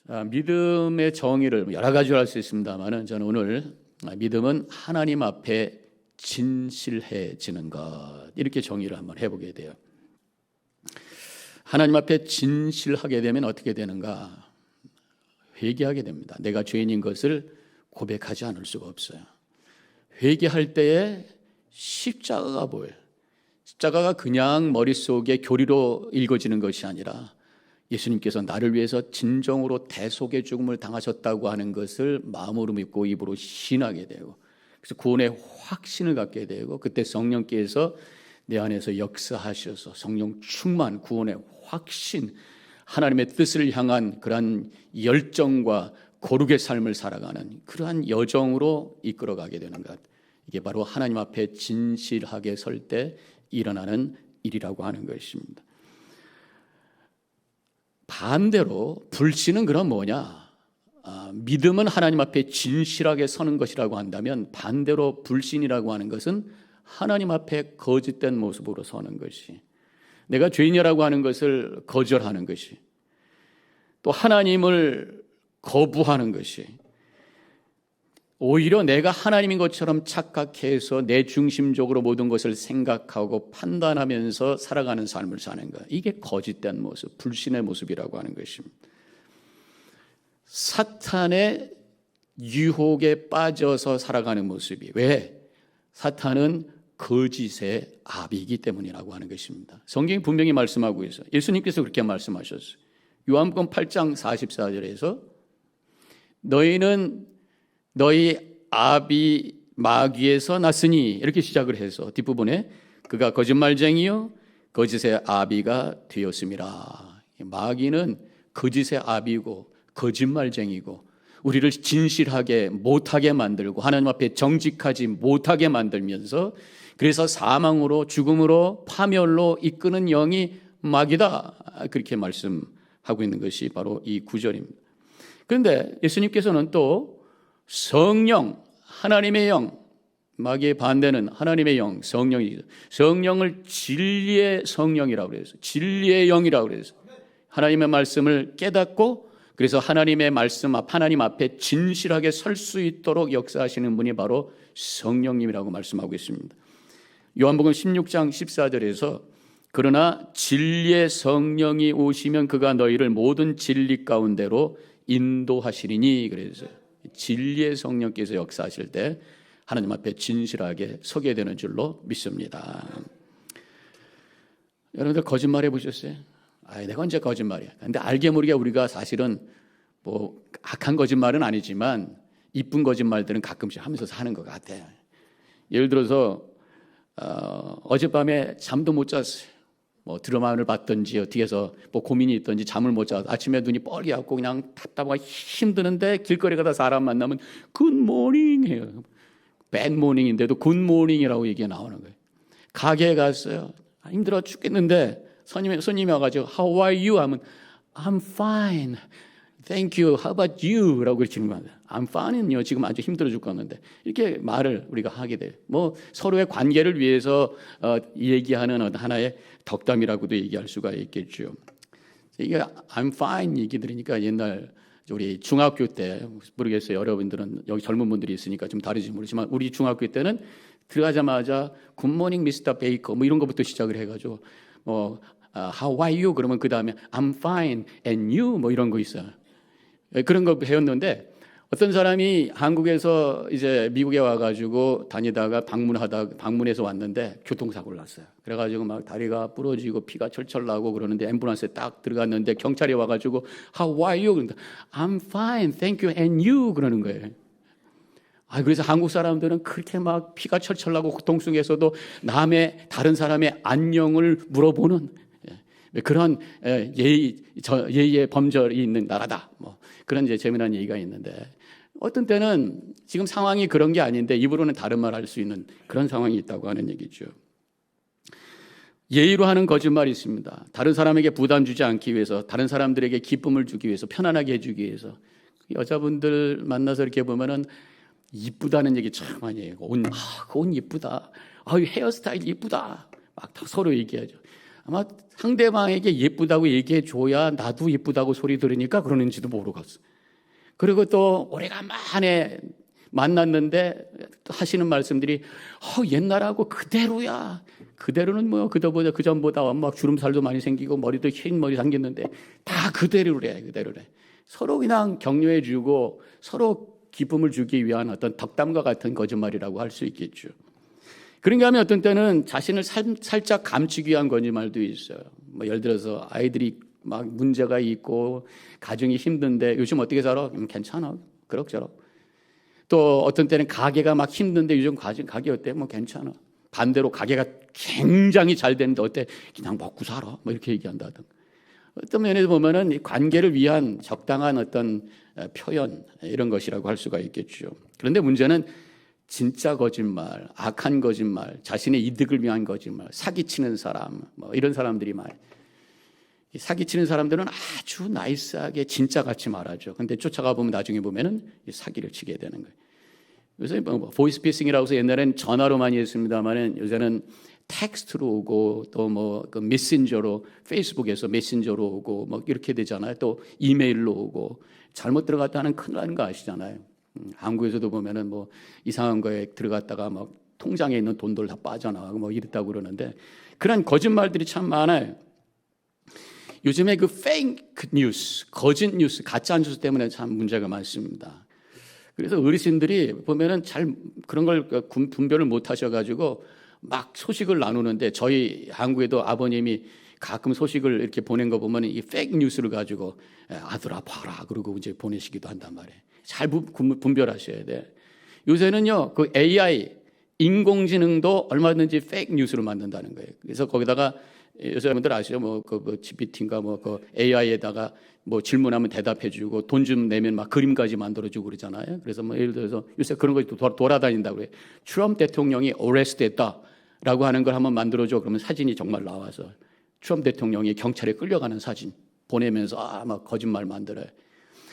믿음의 정의를 여러 가지로 할 수 있습니다만 저는 오늘 믿음은 하나님 앞에 진실해지는 것, 이렇게 정의를 한번 해보게 돼요. 하나님 앞에 진실하게 되면 어떻게 되는가? 회개하게 됩니다. 내가 죄인인 것을 고백하지 않을 수가 없어요. 회개할 때에 십자가가 보여요. 십자가가 그냥 머릿속에 교리로 읽어지는 것이 아니라 예수님께서 나를 위해서 진정으로 대속의 죽음을 당하셨다고 하는 것을 마음으로 믿고 입으로 신하게 되고, 그래서 구원의 확신을 갖게 되고, 그때 성령께서 내 안에서 역사하셔서 성령 충만, 구원의 확신, 하나님의 뜻을 향한 그러한 열정과 거룩의 삶을 살아가는 그러한 여정으로 이끌어가게 되는 것, 이게 바로 하나님 앞에 진실하게 설 때 일어나는 일이라고 하는 것입니다. 반대로 불신은 그럼 뭐냐? 믿음은 하나님 앞에 진실하게 서는 것이라고 한다면, 반대로 불신이라고 하는 것은 하나님 앞에 거짓된 모습으로 서는 것이, 내가 죄인이라고 하는 것을 거절하는 것이, 또 하나님을 거부하는 것이, 오히려 내가 하나님인 것처럼 착각해서 내 중심적으로 모든 것을 생각하고 판단하면서 살아가는 삶을 사는 것, 이게 거짓된 모습, 불신의 모습이라고 하는 것입니다. 사탄의 유혹에 빠져서 살아가는 모습이, 왜? 사탄은 거짓의 아비이기 때문이라고 하는 것입니다. 성경이 분명히 말씀하고 있어요. 예수님께서 그렇게 말씀하셨어요. 요한복음 8장 44절에서 너희는 너희 아비 마귀에서 났으니, 이렇게 시작을 해서 뒷부분에 그가 거짓말쟁이요 거짓의 아비가 되었음이라. 마귀는 거짓의 아비고 거짓말쟁이고 우리를 진실하게 못하게 만들고 하나님 앞에 정직하지 못하게 만들면서, 그래서 사망으로, 죽음으로, 파멸로 이끄는 영이 마귀다, 그렇게 말씀하고 있는 것이 바로 이 구절입니다. 그런데 예수님께서는 또 성령, 하나님의 영, 마귀의 반대는 하나님의 영, 성령이죠. 성령을 진리의 성령이라고 그래서, 진리의 영이라고 그래서 하나님의 말씀을 깨닫고, 그래서 하나님의 말씀 앞, 하나님 앞에 진실하게 설 수 있도록 역사하시는 분이 바로 성령님이라고 말씀하고 있습니다. 요한복음 16장 14절에서 그러나 진리의 성령이 오시면 그가 너희를 모든 진리 가운데로 인도하시리니, 그래서 진리의 성령께서 역사하실 때 하나님 앞에 진실하게 서게 되는 줄로 믿습니다. 여러분들 거짓말 해보셨어요? 내가 언제 거짓말이야. 근데 알게 모르게 우리가 사실은 뭐 악한 거짓말은 아니지만 이쁜 거짓말들은 가끔씩 하면서 사는 것 같아요. 예를 들어서 어젯밤에 잠도 못 잤어요. 뭐 드라마를 봤든지 뒤에서 뭐 고민이 있든지 잠을 못 자서 아침에 눈이 뻘개갖고 그냥 답답하고 힘드는데 길거리 가다 사람 만나면 굿모닝 해요. 배드모닝인데도 굿모닝이라고 얘기가 나오는 거예요. 가게에 갔어요. 힘들어 죽겠는데 손님이 와가지고 How are you? 하면 I'm fine. Thank you. How about you? 라고 그러시는 거예요. I'm fine은요, 지금 아주 힘들어 죽겠는데. 이렇게 말을 우리가 하게 돼요. 뭐 서로의 관계를 위해서 얘기하는 하나의 덕담이라고도 얘기할 수가 있겠죠. 이게 I'm fine 얘기 들으니까 옛날 우리 중학교 때, 모르겠어요. 여러분들은 여기 젊은 분들이 있으니까 좀 다르지 모르지만 우리 중학교 때는 들어가자마자 굿모닝 미스터 베이커 뭐 이런 것부터 시작을 해가지고 뭐 How are you? 그러면 그 다음에 I'm fine and you 뭐 이런 거 있어요. 그런 거 배웠는데, 어떤 사람이 한국에서 이제 미국에 와가지고 다니다가 방문해서 왔는데 교통사고를 났어요. 그래가지고 막 다리가 부러지고 피가 철철 나고 그러는데 앰뷸런스에 딱 들어갔는데 경찰이 와가지고 How are you? 그런데 I'm fine, thank you, and you 그러는 거예요. 그래서 한국 사람들은 그렇게 막 피가 철철 나고 고통 속에서도 다른 사람의 안녕을 물어보는 그런 예의의 범절이 있는 나라다. 뭐 그런 이제 재미난 얘기가 있는데, 어떤 때는 지금 상황이 그런 게 아닌데 입으로는 다른 말 할 수 있는 그런 상황이 있다고 하는 얘기죠. 예의로 하는 거짓말이 있습니다. 다른 사람에게 부담 주지 않기 위해서, 다른 사람들에게 기쁨을 주기 위해서, 편안하게 해주기 위해서. 여자분들 만나서 이렇게 보면은 이쁘다는 얘기 참 많이 해요. 그 옷 이쁘다. 헤어스타일 이쁘다. 막 서로 얘기하죠. 아마 상대방에게 예쁘다고 얘기해 줘야 나도 예쁘다고 소리 들으니까 그러는지도 모르겠어. 그리고 또 오래간만에 만났는데 하시는 말씀들이 옛날하고 그대로야. 그대로는 뭐 그전보다 막 주름살도 많이 생기고 머리도 흰 머리 생겼는데 다 그대로래. 서로 그냥 격려해 주고 서로 기쁨을 주기 위한 어떤 덕담과 같은 거짓말이라고 할 수 있겠죠. 그런가 하면 어떤 때는 자신을 살짝 감추기 위한 거짓말도 있어요. 뭐 예를 들어서 아이들이 막 문제가 있고 가정이 힘든데 요즘 어떻게 살아? 괜찮아. 그럭저럭. 또 어떤 때는 가게가 막 힘든데 요즘 가게 어때? 뭐 괜찮아. 반대로 가게가 굉장히 잘 되는데 어때? 그냥 먹고 살아. 뭐 이렇게 얘기한다든가. 어떤 면에서 보면은 이 관계를 위한 적당한 어떤 표현 이런 것이라고 할 수가 있겠죠. 그런데 문제는 진짜 거짓말, 악한 거짓말, 자신의 이득을 위한 거짓말, 사기치는 사람, 뭐 이런 사람들이 사기치는 사람들은 아주 나이스하게 진짜같이 말하죠. 근데 쫓아가 보면 나중에 보면은 사기를 치게 되는 거예요. 요새 뭐 보이스피싱이라고 해서 옛날엔 전화로 많이 했습니다만은 요새는 텍스트로 오고 또 뭐 그 메신저로 페이스북에서 메신저로 오고 뭐 이렇게 되잖아요. 또 이메일로 오고 잘못 들어갔다 하는 큰일 나는 거 아시잖아요. 한국에서도 보면은 뭐 이상한 거에 들어갔다가 막 통장에 있는 돈들 다 빠져나가고 뭐 이랬다고 그러는데 그런 거짓말들이 참 많아요. 요즘에 그 페이크 뉴스, 거짓 뉴스, 가짜 뉴스 때문에 참 문제가 많습니다. 그래서 어르신들이 보면은 잘 그런 걸 분별을 못 하셔가지고 막 소식을 나누는데 저희 한국에도 아버님이 가끔 소식을 이렇게 보낸 거 보면 이 페이크 뉴스를 가지고 아들아 봐라 그러고 이제 보내시기도 한단 말이에요. 잘 분별하셔야 돼. 요새는요 그 AI 인공지능도 얼마든지 페이크 뉴스를 만든다는 거예요. 그래서 거기다가 여러분들 아시죠? 뭐 GPT인가 뭐 그 AI에다가 뭐 질문하면 대답해주고 돈 좀 내면 막 그림까지 만들어주고 그러잖아요. 그래서 뭐 예를 들어서 요새 그런 거 돌아다닌다고 그래요. 트럼프 대통령이 어레스트됐다라고 하는 걸 한번 만들어줘. 그러면 사진이 정말 나와서 트럼프 대통령이 경찰에 끌려가는 사진 보내면서 막 거짓말 만들어요.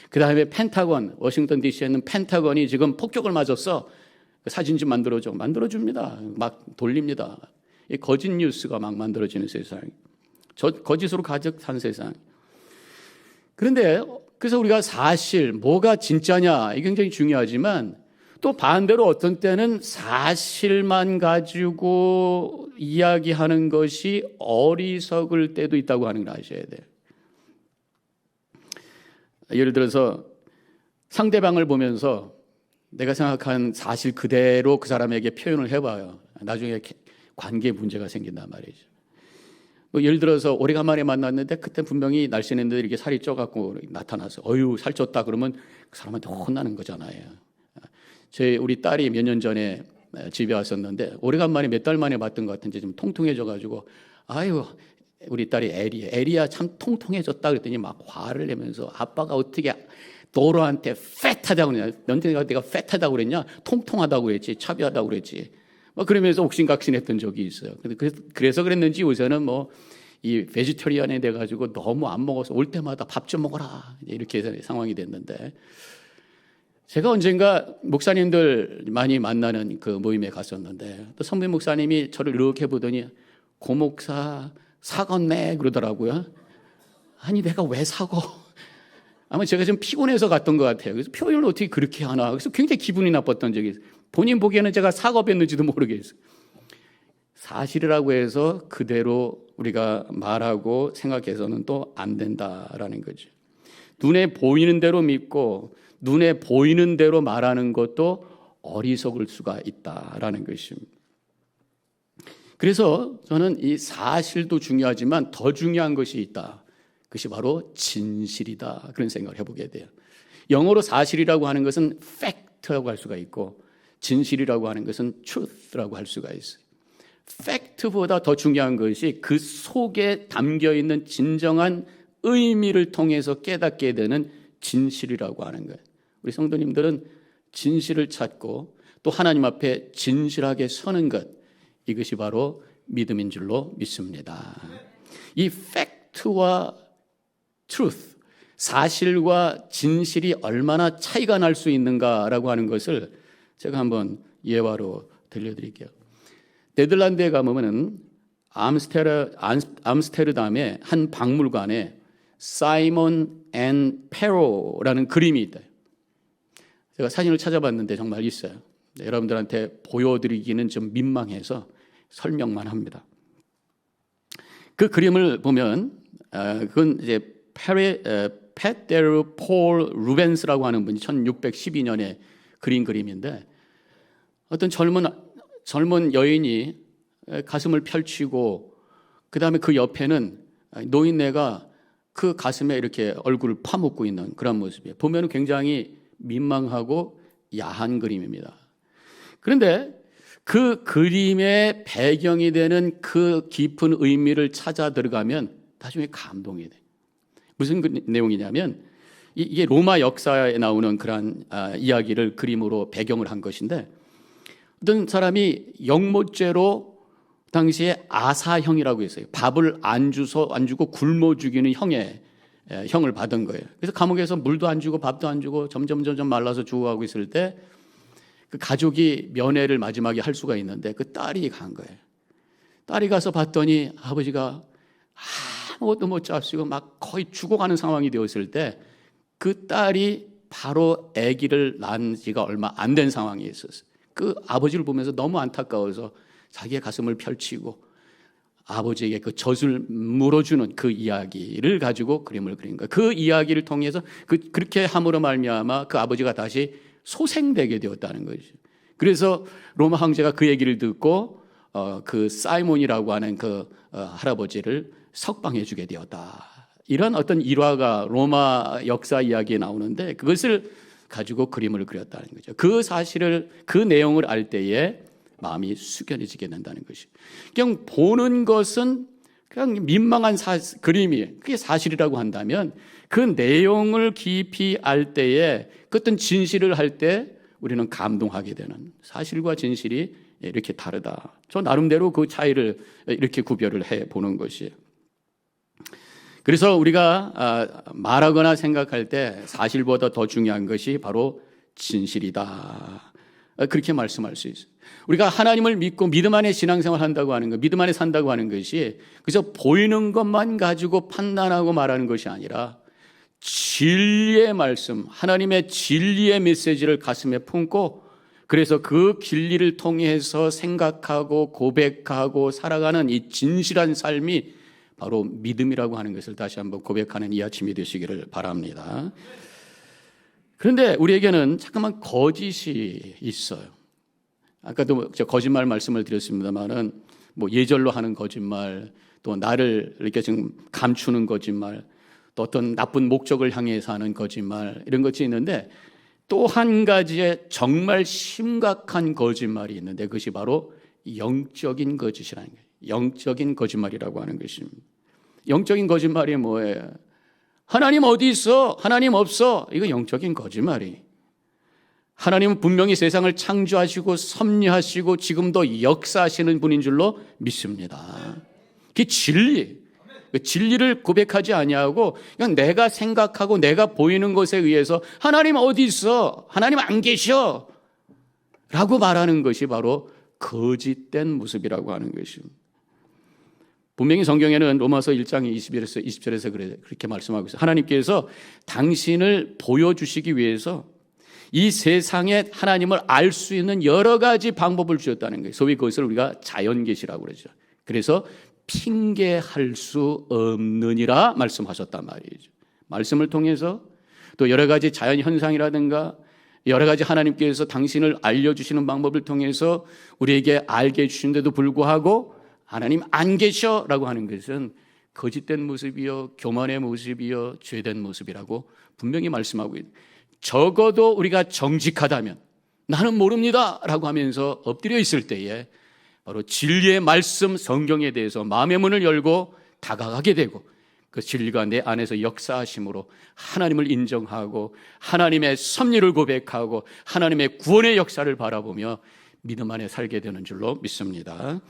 그 다음에 펜타곤, 워싱턴 DC에 있는 펜타곤이 지금 폭격을 맞았어. 사진 좀 만들어줘. 만들어줍니다. 막 돌립니다. 이 거짓 뉴스가 막 만들어지는 세상, 거짓으로 가득 찬 세상. 그런데 그래서 우리가 사실 뭐가 진짜냐 이게 굉장히 중요하지만 또 반대로 어떤 때는 사실만 가지고 이야기하는 것이 어리석을 때도 있다고 하는 걸 아셔야 돼요. 예를 들어서 상대방을 보면서 내가 생각한 사실 그대로 그 사람에게 표현을 해봐요. 나중에 관계에 문제가 생긴단 말이죠. 뭐 예를 들어서 오래간만에 만났는데 그때 분명히 날씬했는데 이렇게 살이 쪄갖고 나타나서 어휴 살쪘다 그러면 그 사람한테 혼나는 거잖아요. 우리 딸이 몇 년 전에 집에 왔었는데 오래간만에 몇 달 만에 봤던 것 같은데 좀 통통해져가지고 아유 우리 딸이 에리야 참 통통해졌다 그랬더니 막 화를 내면서 아빠가 어떻게 너로한테 팻하다고 그랬냐, 내가 팻하다고 그랬냐, 통통하다고 그랬지, 차비하다고 그랬지. 막 그러면서 옥신각신했던 적이 있어요. 그래서 그랬는지 요새는 뭐 이 베지터리안에 돼 가지고 너무 안 먹어서 올 때마다 밥 좀 먹어라 이렇게 상황이 됐는데, 제가 언젠가 목사님들 많이 만나는 그 모임에 갔었는데 또 선배 목사님이 저를 이렇게 보더니 고 목사 사겄네 그러더라고요. 아니 내가 왜 사고? 아마 제가 좀 피곤해서 갔던 것 같아요. 그래서 표현을 어떻게 그렇게 하나. 그래서 굉장히 기분이 나빴던 적이 있어요. 본인 보기에는 제가 사과했는지도 모르겠어요. 사실이라고 해서 그대로 우리가 말하고 생각해서는 또 안 된다라는 거죠. 눈에 보이는 대로 믿고 눈에 보이는 대로 말하는 것도 어리석을 수가 있다라는 것입니다. 그래서 저는 이 사실도 중요하지만 더 중요한 것이 있다. 그것이 바로 진실이다. 그런 생각을 해보게 돼요. 영어로 사실이라고 하는 것은 fact라고 할 수가 있고 진실이라고 하는 것은 truth라고 할 수가 있어요. fact보다 더 중요한 것이 그 속에 담겨있는 진정한 의미를 통해서 깨닫게 되는 진실이라고 하는 거예요. 우리 성도님들은 진실을 찾고 또 하나님 앞에 진실하게 서는 것, 이것이 바로 믿음인 줄로 믿습니다. 이 fact와 truth, 사실과 진실이 얼마나 차이가 날 수 있는가라고 하는 것을 제가 한번 예화로 들려드릴게요. 네덜란드에 가보면은 암스테르담의 한 박물관에 사이먼 앤 페로라는 그림이 있다. 제가 사진을 찾아봤는데 정말 있어요. 여러분들한테 보여드리기는 좀 민망해서 설명만 합니다. 그 그림을 보면 그건 이제 페테르 폴 루벤스라고 하는 분이 1612년에 그린 그림인데, 어떤 젊은 여인이 가슴을 펼치고 그 다음에 그 옆에는 노인네가 그 가슴에 이렇게 얼굴을 파묻고 있는 그런 모습이에요. 보면 굉장히 민망하고 야한 그림입니다. 그런데 그 그림의 배경이 되는 그 깊은 의미를 찾아 들어가면 나중에 감동이 돼. 무슨 내용이냐면 이게 로마 역사에 나오는 그런 이야기를 그림으로 배경을 한 것인데, 어떤 사람이 영모죄로 당시에 아사형이라고 했어요. 밥을 안 주고 굶어 죽이는 형을 받은 거예요. 그래서 감옥에서 물도 안 주고 밥도 안 주고 점점 말라서 죽어가고 있을 때 그 가족이 면회를 마지막에 할 수가 있는데 그 딸이 간 거예요. 딸이 가서 봤더니 아버지가 아무것도 못 잡수고 막 거의 죽어가는 상황이 되었을 때 그 딸이 바로 아기를 낳은 지가 얼마 안 된 상황이 있었어요. 그 아버지를 보면서 너무 안타까워서 자기의 가슴을 펼치고 아버지에게 그 젖을 물어주는 그 이야기를 가지고 그림을 그린 거예요. 그 이야기를 통해서 그렇게 함으로 말미암아 그 아버지가 다시 소생되게 되었다는 거죠. 그래서 로마 황제가 그 얘기를 듣고 그 사이몬이라고 하는 그 할아버지를 석방해 주게 되었다. 이런 어떤 일화가 로마 역사 이야기에 나오는데 그것을 가지고 그림을 그렸다는 거죠. 그 사실을, 그 내용을 알 때에 마음이 숙연해지게 된다는 것이. 그냥 보는 것은 그냥 민망한 그림이, 그게 사실이라고 한다면 그 내용을 깊이 알 때에 그 어떤 진실을 할 때 우리는 감동하게 되는, 사실과 진실이 이렇게 다르다. 저 나름대로 그 차이를 이렇게 구별을 해 보는 것이에요. 그래서 우리가 말하거나 생각할 때 사실보다 더 중요한 것이 바로 진실이다. 그렇게 말씀할 수 있어요. 우리가 하나님을 믿고 믿음 안에 신앙생활 한다고 하는 것, 믿음 안에 산다고 하는 것이 그래서 보이는 것만 가지고 판단하고 말하는 것이 아니라 진리의 말씀, 하나님의 진리의 메시지를 가슴에 품고 그래서 그 진리를 통해서 생각하고 고백하고 살아가는 이 진실한 삶이 바로 믿음이라고 하는 것을 다시 한번 고백하는 이 아침이 되시기를 바랍니다. 그런데 우리에게는 잠깐만 거짓이 있어요. 아까도 거짓말 말씀을 드렸습니다만은 뭐 예절로 하는 거짓말, 또 나를 이렇게 지금 감추는 거짓말, 또 어떤 나쁜 목적을 향해서 하는 거짓말, 이런 것이 있는데 또 한 가지의 정말 심각한 거짓말이 있는데 그것이 바로 영적인 거짓이라는 거예요. 영적인 거짓말이라고 하는 것입니다. 영적인 거짓말이 뭐예요? 하나님 어디 있어? 하나님 없어? 이거 영적인 거짓말이. 하나님은 분명히 세상을 창조하시고 섭리하시고 지금도 역사하시는 분인 줄로 믿습니다. 그게 진리. 그 진리를 고백하지 아니하고 그냥 내가 생각하고 내가 보이는 것에 의해서 하나님 어디 있어? 하나님 안 계셔? 라고 말하는 것이 바로 거짓된 모습이라고 하는 것입니다. 분명히 성경에는 로마서 1장 20절에서 그렇게 말씀하고 있어요. 하나님께서 당신을 보여주시기 위해서 이 세상에 하나님을 알 수 있는 여러 가지 방법을 주셨다는 거예요. 소위 그것을 우리가 자연계시라고 그러죠. 그래서 핑계할 수 없느니라 말씀하셨단 말이죠. 말씀을 통해서 또 여러 가지 자연 현상이라든가 여러 가지 하나님께서 당신을 알려주시는 방법을 통해서 우리에게 알게 해주신데도 불구하고 하나님 안 계셔라고 하는 것은 거짓된 모습이요, 교만의 모습이요, 죄된 모습이라고 분명히 말씀하고 있는. 적어도 우리가 정직하다면 나는 모릅니다 라고 하면서 엎드려 있을 때에 바로 진리의 말씀 성경에 대해서 마음의 문을 열고 다가가게 되고 그 진리가 내 안에서 역사하심으로 하나님을 인정하고 하나님의 섭리를 고백하고 하나님의 구원의 역사를 바라보며 믿음 안에 살게 되는 줄로 믿습니다.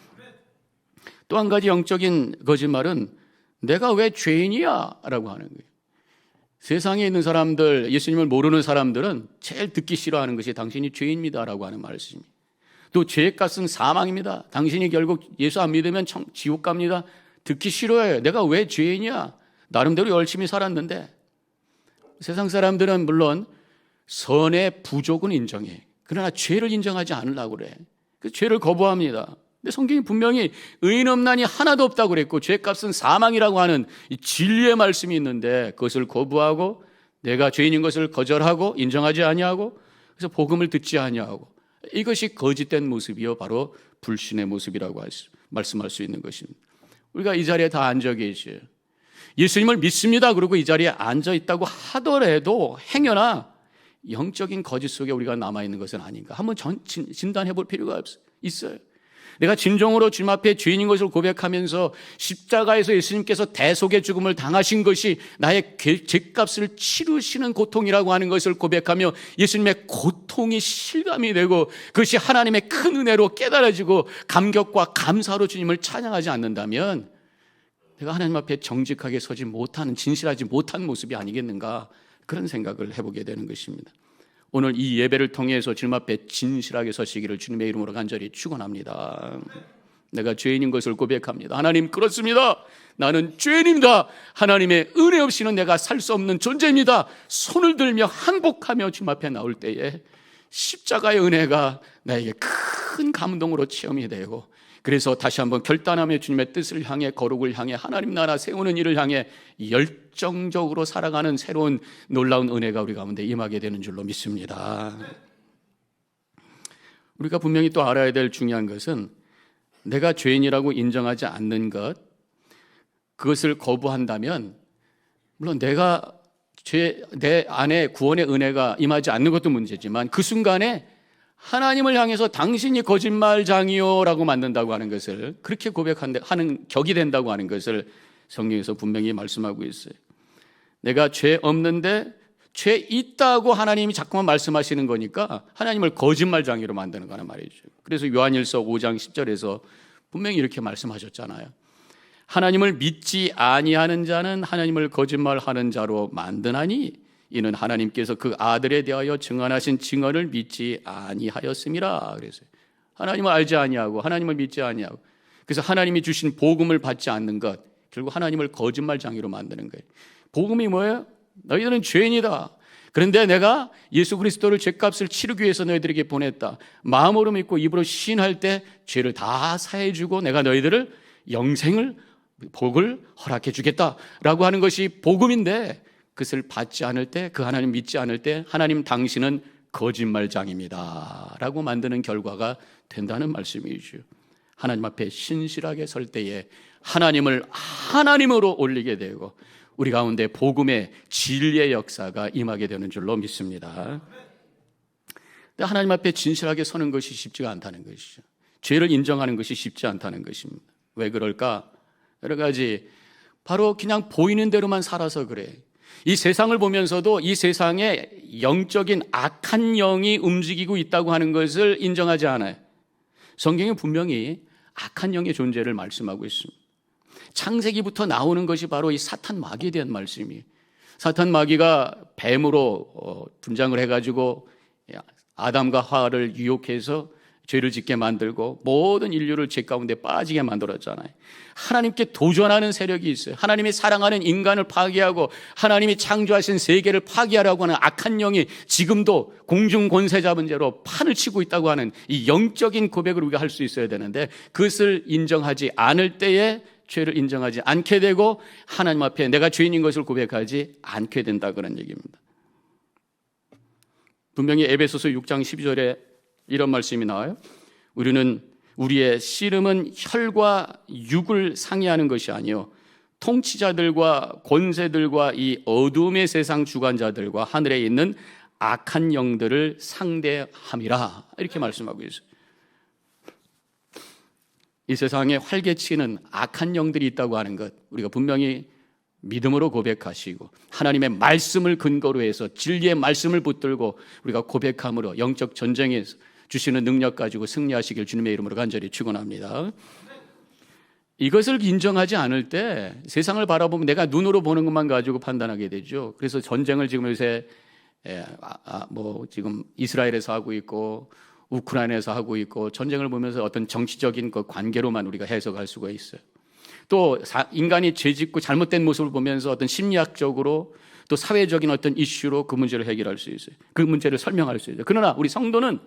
또 한 가지 영적인 거짓말은 내가 왜 죄인이야? 라고 하는 거예요. 세상에 있는 사람들, 예수님을 모르는 사람들은 제일 듣기 싫어하는 것이 당신이 죄인입니다 라고 하는 말씀입니다. 또 죄의 값은 사망입니다. 당신이 결국 예수 안 믿으면 지옥 갑니다. 듣기 싫어요. 내가 왜 죄인이야? 나름대로 열심히 살았는데. 세상 사람들은 물론 선의 부족은 인정해. 그러나 죄를 인정하지 않으려고 그래. 그 죄를 거부합니다. 근데 성경이 분명히 의인 없나니 하나도 없다고 그랬고 죄값은 사망이라고 하는 이 진리의 말씀이 있는데 그것을 거부하고 내가 죄인인 것을 거절하고 인정하지 아니하고 그래서 복음을 듣지 아니하고 이것이 거짓된 모습이요 바로 불신의 모습이라고 말씀할 수 있는 것입니다. 우리가 이 자리에 다 앉아 계시요 예수님을 믿습니다. 그리고 이 자리에 앉아 있다고 하더라도 행여나 영적인 거짓 속에 우리가 남아있는 것은 아닌가 한번 진단해 볼 필요가 있어요. 내가 진정으로 주님 앞에 죄인인 것을 고백하면서 십자가에서 예수님께서 대속의 죽음을 당하신 것이 나의 죄값을 치르시는 고통이라고 하는 것을 고백하며 예수님의 고통이 실감이 되고 그것이 하나님의 큰 은혜로 깨달아지고 감격과 감사로 주님을 찬양하지 않는다면 내가 하나님 앞에 정직하게 서지 못하는 진실하지 못한 모습이 아니겠는가 그런 생각을 해보게 되는 것입니다. 오늘 이 예배를 통해서 주님 앞에 진실하게 서시기를 주님의 이름으로 간절히 축원합니다. 내가 죄인인 것을 고백합니다. 하나님 그렇습니다. 나는 죄인입니다. 하나님의 은혜 없이는 내가 살 수 없는 존재입니다. 손을 들며 항복하며 주님 앞에 나올 때에 십자가의 은혜가 나에게 큰 감동으로 체험이 되고 그래서 다시 한번 결단하며 주님의 뜻을 향해 거룩을 향해 하나님 나라 세우는 일을 향해 열정적으로 살아가는 새로운 놀라운 은혜가 우리 가운데 임하게 되는 줄로 믿습니다. 우리가 분명히 또 알아야 될 중요한 것은 내가 죄인이라고 인정하지 않는 것 그것을 거부한다면 물론 내 안에 구원의 은혜가 임하지 않는 것도 문제지만 그 순간에 하나님을 향해서 당신이 거짓말장이요 라고 만든다고 하는 것을 그렇게 고백하는 격이 된다고 하는 것을 성경에서 분명히 말씀하고 있어요. 내가 죄 없는데 죄 있다고 하나님이 자꾸만 말씀하시는 거니까 하나님을 거짓말장이로 만드는 거란 말이죠. 그래서 요한일서 5장 10절에서 분명히 이렇게 말씀하셨잖아요. 하나님을 믿지 아니하는 자는 하나님을 거짓말하는 자로 만드나니 이는 하나님께서 그 아들에 대하여 증언하신 증언을 믿지 아니하였음이라. 그래서 하나님을 알지 아니하고 하나님을 믿지 아니하고 그래서 하나님이 주신 복음을 받지 않는 것 결국 하나님을 거짓말장이로 만드는 거예요. 복음이 뭐예요? 너희들은 죄인이다. 그런데 내가 예수 그리스도를 죄값을 치르기 위해서 너희들에게 보냈다. 마음으로 믿고 입으로 시인할 때 죄를 다 사해 주고 내가 너희들을 영생을 복을 허락해 주겠다라고 하는 것이 복음인데 그것을 받지 않을 때 그 하나님 믿지 않을 때 하나님 당신은 거짓말장입니다 라고 만드는 결과가 된다는 말씀이죠. 하나님 앞에 신실하게 설 때에 하나님을 하나님으로 올리게 되고 우리 가운데 복음의 진리의 역사가 임하게 되는 줄로 믿습니다. 근데 하나님 앞에 진실하게 서는 것이 쉽지가 않다는 것이죠. 죄를 인정하는 것이 쉽지 않다는 것입니다. 왜 그럴까? 여러 가지 바로 그냥 보이는 대로만 살아서 그래. 이 세상을 보면서도 이 세상에 영적인 악한 영이 움직이고 있다고 하는 것을 인정하지 않아요. 성경에 분명히 악한 영의 존재를 말씀하고 있습니다. 창세기부터 나오는 것이 바로 이 사탄 마귀에 대한 말씀이에요. 사탄 마귀가 뱀으로 분장을 해가지고 아담과 하와를 유혹해서 죄를 짓게 만들고 모든 인류를 죄 가운데 빠지게 만들었잖아요. 하나님께 도전하는 세력이 있어요. 하나님이 사랑하는 인간을 파괴하고 하나님이 창조하신 세계를 파괴하려고 하는 악한 영이 지금도 공중 권세 잡은 죄로 판을 치고 있다고 하는 이 영적인 고백을 우리가 할 수 있어야 되는데 그것을 인정하지 않을 때에 죄를 인정하지 않게 되고 하나님 앞에 내가 죄인인 것을 고백하지 않게 된다 그런 얘기입니다. 분명히 에베소서 6장 12절에 이런 말씀이 나와요. 우리는 우리의 씨름은 혈과 육을 상의하는 것이 아니요 통치자들과 권세들과 이 어둠의 세상 주관자들과 하늘에 있는 악한 영들을 상대함이라 이렇게 말씀하고 있어요. 이 세상에 활개치는 악한 영들이 있다고 하는 것 우리가 분명히 믿음으로 고백하시고 하나님의 말씀을 근거로 해서 진리의 말씀을 붙들고 우리가 고백함으로 영적 전쟁에서 주시는 능력 가지고 승리하시길 주님의 이름으로 간절히 축원합니다. 이것을 인정하지 않을 때 세상을 바라보면 내가 눈으로 보는 것만 가지고 판단하게 되죠. 그래서 전쟁을 지금 요새 지금 이스라엘에서 하고 있고 우크라이나에서 하고 있고 전쟁을 보면서 어떤 정치적인 그 관계로만 우리가 해석할 수가 있어요. 또 인간이 죄짓고 잘못된 모습을 보면서 어떤 심리학적으로 또 사회적인 어떤 이슈로 그 문제를 해결할 수 있어요. 그 문제를 설명할 수 있어요. 그러나 우리 성도는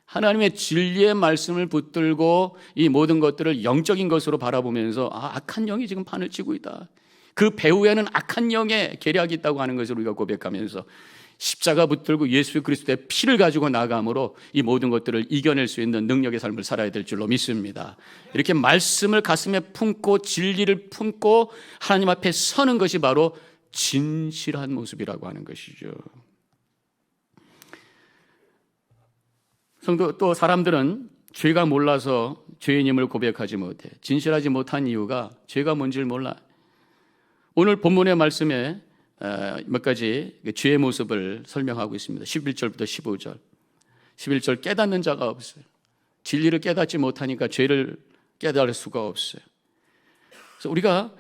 하나님의 진리의 말씀을 붙들고 이 모든 것들을 영적인 것으로 바라보면서 악한 영이 지금 판을 치고 있다. 그 배후에는 악한 영의 계략이 있다고 하는 것을 우리가 고백하면서 십자가 붙들고 예수 그리스도의 피를 가지고 나감으로 이 모든 것들을 이겨낼 수 있는 능력의 삶을 살아야 될 줄로 믿습니다. 이렇게 말씀을 가슴에 품고 진리를 품고 하나님 앞에 서는 것이 바로 진실한 모습이라고 하는 것이죠. 성도, 또 사람들은 죄가 몰라서 죄인임을 고백하지 못해. 진실하지 못한 이유가 죄가 뭔지를 몰라. 오늘 본문의 말씀에 몇 가지 죄의 모습을 설명하고 있습니다. 11절부터 15절. 11절 깨닫는 자가 없어요. 진리를 깨닫지 못하니까 죄를 깨달을 수가 없어요. 그래서 우리가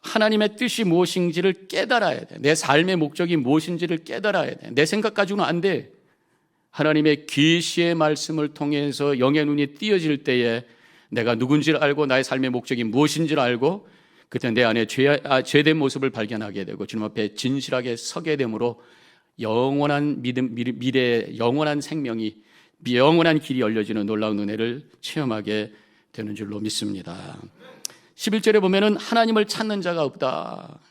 하나님의 뜻이 무엇인지를 깨달아야 돼. 내 삶의 목적이 무엇인지를 깨달아야 돼. 내 생각 가지고는 안 돼. 하나님의 계시의 말씀을 통해서 영의 눈이 띄어질 때에 내가 누군지를 알고 나의 삶의 목적이 무엇인지를 알고 그때 내 안에 죄된 모습을 발견하게 되고 주님 앞에 진실하게 서게 되므로 영원한 믿음, 미래의 영원한 생명이, 영원한 길이 열려지는 놀라운 은혜를 체험하게 되는 줄로 믿습니다. 11절에 보면은 하나님을 찾는 자가 없다.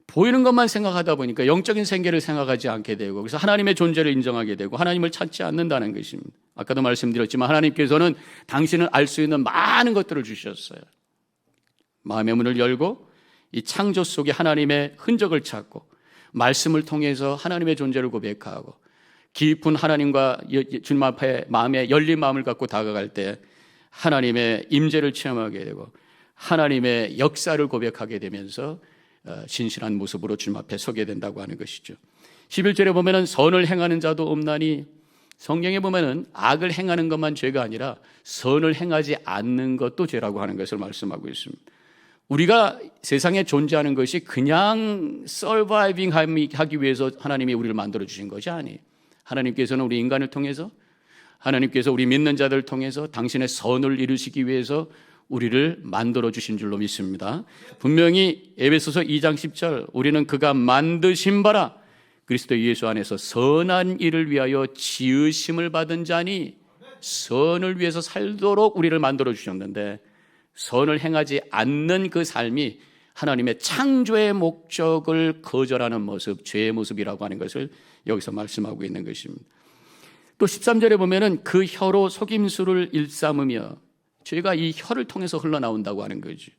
보이는 것만 생각하다 보니까 영적인 생계를 생각하지 않게 되고 그래서 하나님의 존재를 인정하게 되고 하나님을 찾지 않는다는 것입니다. 아까도 말씀드렸지만 하나님께서는 당신을 알 수 있는 많은 것들을 주셨어요. 마음의 문을 열고 이 창조 속에 하나님의 흔적을 찾고 말씀을 통해서 하나님의 존재를 고백하고 깊은 하나님과 주님 앞에 마음에 열린 마음을 갖고 다가갈 때 하나님의 임재를 체험하게 되고 하나님의 역사를 고백하게 되면서 진실한 모습으로 주님 앞에 서게 된다고 하는 것이죠. 11절에 보면은 선을 행하는 자도 없나니, 성경에 보면은 악을 행하는 것만 죄가 아니라 선을 행하지 않는 것도 죄라고 하는 것을 말씀하고 있습니다. 우리가 세상에 존재하는 것이 그냥 서바이빙 하기 위해서 하나님이 우리를 만들어 주신 것이 아니에요. 하나님께서는 우리 인간을 통해서, 하나님께서 우리 믿는 자들을 통해서 당신의 선을 이루시기 위해서 우리를 만들어 주신 줄로 믿습니다. 분명히 에베소서 2장 10절 우리는 그가 만드신 바라 그리스도 예수 안에서 선한 일을 위하여 지으심을 받은 자니, 선을 위해서 살도록 우리를 만들어 주셨는데 선을 행하지 않는 그 삶이 하나님의 창조의 목적을 거절하는 모습, 죄의 모습이라고 하는 것을 여기서 말씀하고 있는 것입니다. 또 13절에 보면은 그 혀로 속임수를 일삼으며, 죄가 이 혀를 통해서 흘러나온다고 하는 거죠.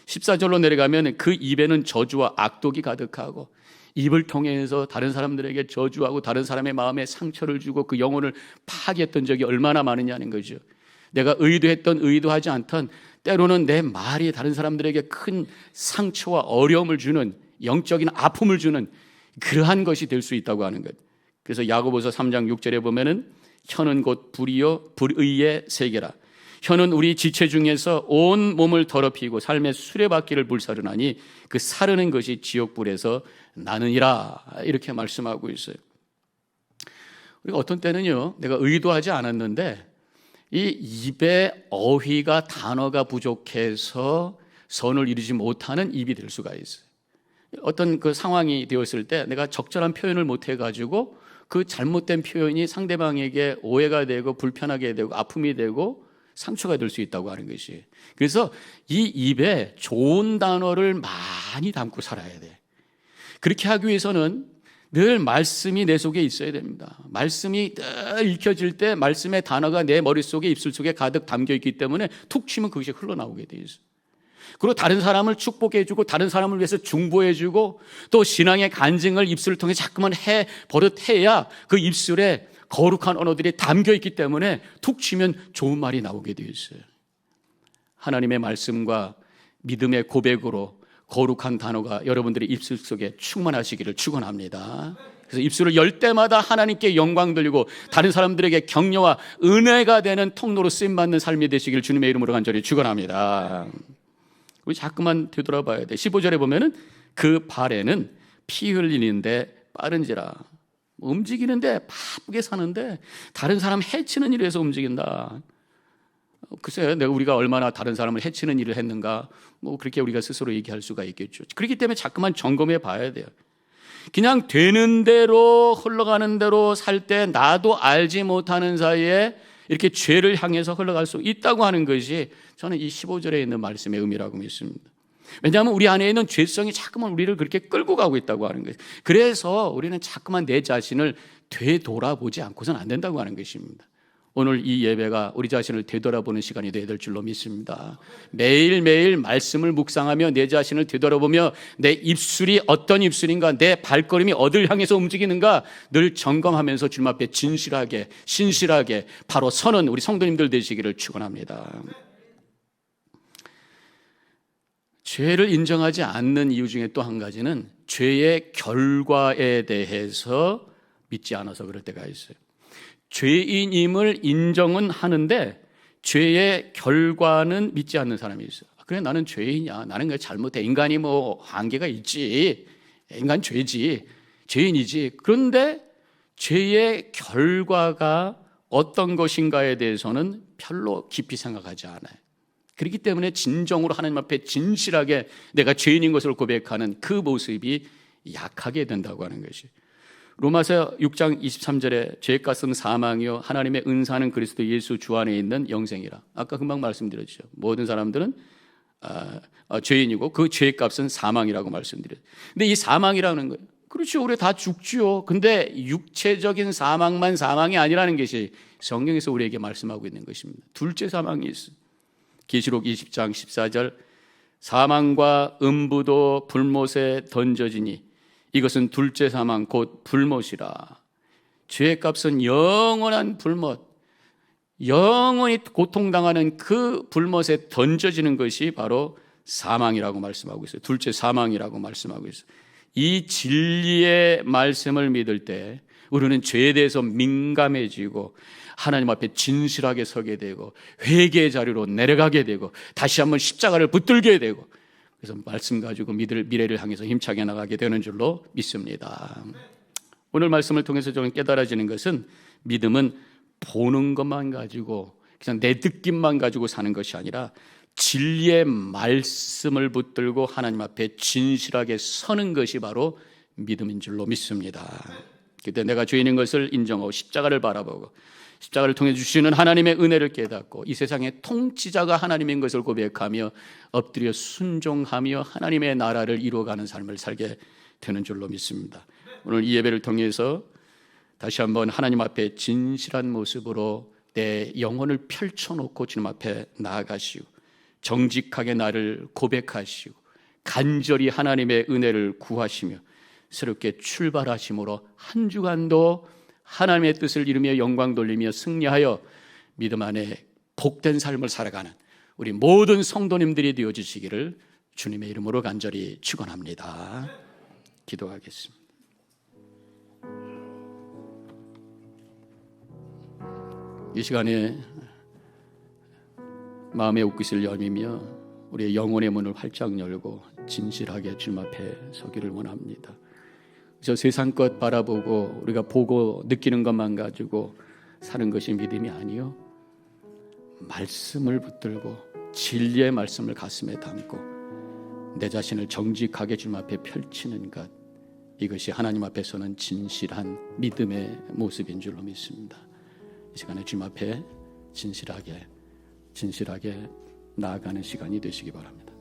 14절로 내려가면 그 입에는 저주와 악독이 가득하고 입을 통해서 다른 사람들에게 저주하고 다른 사람의 마음에 상처를 주고 그 영혼을 파괴했던 적이 얼마나 많으냐는 거죠. 내가 의도했던 의도하지 않던 때로는 내 말이 다른 사람들에게 큰 상처와 어려움을 주는, 영적인 아픔을 주는 그러한 것이 될 수 있다고 하는 것. 그래서 야고보서 3장 6절에 보면은 혀는 곧 불이요 불의의 세계라. 혀는 우리 지체 중에서 온 몸을 더럽히고 삶의 수레바퀴를 불사르나니 그 사르는 것이 지옥불에서 나느니라. 이렇게 말씀하고 있어요. 우리가 어떤 때는요, 내가 의도하지 않았는데 이 입에 어휘가, 단어가 부족해서 선을 이루지 못하는 입이 될 수가 있어요. 어떤 그 상황이 되었을 때 내가 적절한 표현을 못 해가지고 그 잘못된 표현이 상대방에게 오해가 되고 불편하게 되고 아픔이 되고 상처가 될 수 있다고 하는 것이에요. 그래서 이 입에 좋은 단어를 많이 담고 살아야 돼. 그렇게 하기 위해서는 늘 말씀이 내 속에 있어야 됩니다. 말씀이 늘 읽혀질 때 말씀의 단어가 내 머릿속에, 입술 속에 가득 담겨있기 때문에 툭 치면 그것이 흘러나오게 돼 있어요. 그리고 다른 사람을 축복해주고 다른 사람을 위해서 중보해주고 또 신앙의 간증을 입술을 통해 자꾸만 버릇해야 그 입술에 거룩한 언어들이 담겨있기 때문에 툭 치면 좋은 말이 나오게 되어 있어요. 하나님의 말씀과 믿음의 고백으로 거룩한 단어가 여러분들의 입술 속에 충만하시기를 축원합니다. 그래서 입술을 열 때마다 하나님께 영광 돌리고 다른 사람들에게 격려와 은혜가 되는 통로로 쓰임받는 삶이 되시기를 주님의 이름으로 간절히 축원합니다. 우리 자꾸만 되돌아봐야 돼. 15절에 보면은 그 발에는 피 흘리는데 빠른지라. 움직이는데 바쁘게 사는데 다른 사람 해치는 일에 서 움직인다. 글쎄, 우리가 얼마나 다른 사람을 해치는 일을 했는가, 그렇게 우리가 스스로 얘기할 수가 있겠죠. 그렇기 때문에 자꾸만 점검해 봐야 돼요. 그냥 되는 대로 흘러가는 대로 살 때 나도 알지 못하는 사이에 이렇게 죄를 향해서 흘러갈 수 있다고 하는 것이 저는 이 15절에 있는 말씀의 의미라고 믿습니다. 왜냐하면 우리 안에 있는 죄성이 자꾸만 우리를 그렇게 끌고 가고 있다고 하는 거예요. 그래서 우리는 자꾸만 내 자신을 되돌아보지 않고서는 안 된다고 하는 것입니다. 오늘 이 예배가 우리 자신을 되돌아보는 시간이 되어야 될 줄로 믿습니다. 매일매일 말씀을 묵상하며 내 자신을 되돌아보며 내 입술이 어떤 입술인가, 내 발걸음이 어딜 향해서 움직이는가 늘 점검하면서 주님 앞에 진실하게 신실하게 바로 서는 우리 성도님들 되시기를 축원합니다. 죄를 인정하지 않는 이유 중에 또 한 가지는 죄의 결과에 대해서 믿지 않아서 그럴 때가 있어요. 죄인임을 인정은 하는데 죄의 결과는 믿지 않는 사람이 있어요. 그래, 나는 죄인이야. 나는 그냥 잘못해. 인간이 한계가 있지. 인간 죄지. 죄인이지. 그런데 죄의 결과가 어떤 것인가에 대해서는 별로 깊이 생각하지 않아요. 그렇기 때문에 진정으로 하나님 앞에 진실하게 내가 죄인인 것을 고백하는 그 모습이 약하게 된다고 하는 것이. 로마서 6장 23절에 죄의 값은 사망이요 하나님의 은사는 그리스도 예수 주 안에 있는 영생이라. 아까 금방 말씀드렸죠. 모든 사람들은 죄인이고 그 죄의 값은 사망이라고 말씀드렸죠. 근데 이 사망이라는 거예요. 그렇죠. 우리 다 죽지요. 근데 육체적인 사망만 사망이 아니라는 것이 성경에서 우리에게 말씀하고 있는 것입니다. 둘째 사망이 있어요. 계시록 20장 14절 사망과 음부도 불못에 던져지니 이것은 둘째 사망 곧 불못이라. 죄의 값은 영원한 불못, 영원히 고통당하는 그 불못에 던져지는 것이 바로 사망이라고 말씀하고 있어요. 둘째 사망이라고 말씀하고 있어요. 이 진리의 말씀을 믿을 때 우리는 죄에 대해서 민감해지고 하나님 앞에 진실하게 서게 되고 회개의 자리로 내려가게 되고 다시 한번 십자가를 붙들게 되고 그래서 말씀 가지고 미래를 향해서 힘차게 나가게 되는 줄로 믿습니다. 오늘 말씀을 통해서 저는 깨달아지는 것은 믿음은 보는 것만 가지고 그냥 내 느낌만 가지고 사는 것이 아니라 진리의 말씀을 붙들고 하나님 앞에 진실하게 서는 것이 바로 믿음인 줄로 믿습니다. 그때 내가 죄인인 것을 인정하고 십자가를 바라보고 십자가를 통해 주시는 하나님의 은혜를 깨닫고 이 세상의 통치자가 하나님인 것을 고백하며 엎드려 순종하며 하나님의 나라를 이루어가는 삶을 살게 되는 줄로 믿습니다. 오늘 이 예배를 통해서 다시 한번 하나님 앞에 진실한 모습으로 내 영혼을 펼쳐놓고 주님 앞에 나아가시고 정직하게 나를 고백하시고 간절히 하나님의 은혜를 구하시며 새롭게 출발하심으로 한 주간도 하나님의 뜻을 이루며 영광 돌리며 승리하여 믿음 안에 복된 삶을 살아가는 우리 모든 성도님들이 되어주시기를 주님의 이름으로 간절히 축원합니다. 기도하겠습니다. 이 시간에 마음의 옷깃을 여미며 우리의 영혼의 문을 활짝 열고 진실하게 주님 앞에 서기를 원합니다. 저 세상 것 바라보고 우리가 보고 느끼는 것만 가지고 사는 것이 믿음이 아니요 말씀을 붙들고 진리의 말씀을 가슴에 담고 내 자신을 정직하게 주님 앞에 펼치는 것, 이것이 하나님 앞에서는 진실한 믿음의 모습인 줄로 믿습니다. 이 시간에 주님 앞에 진실하게 나아가는 시간이 되시기 바랍니다.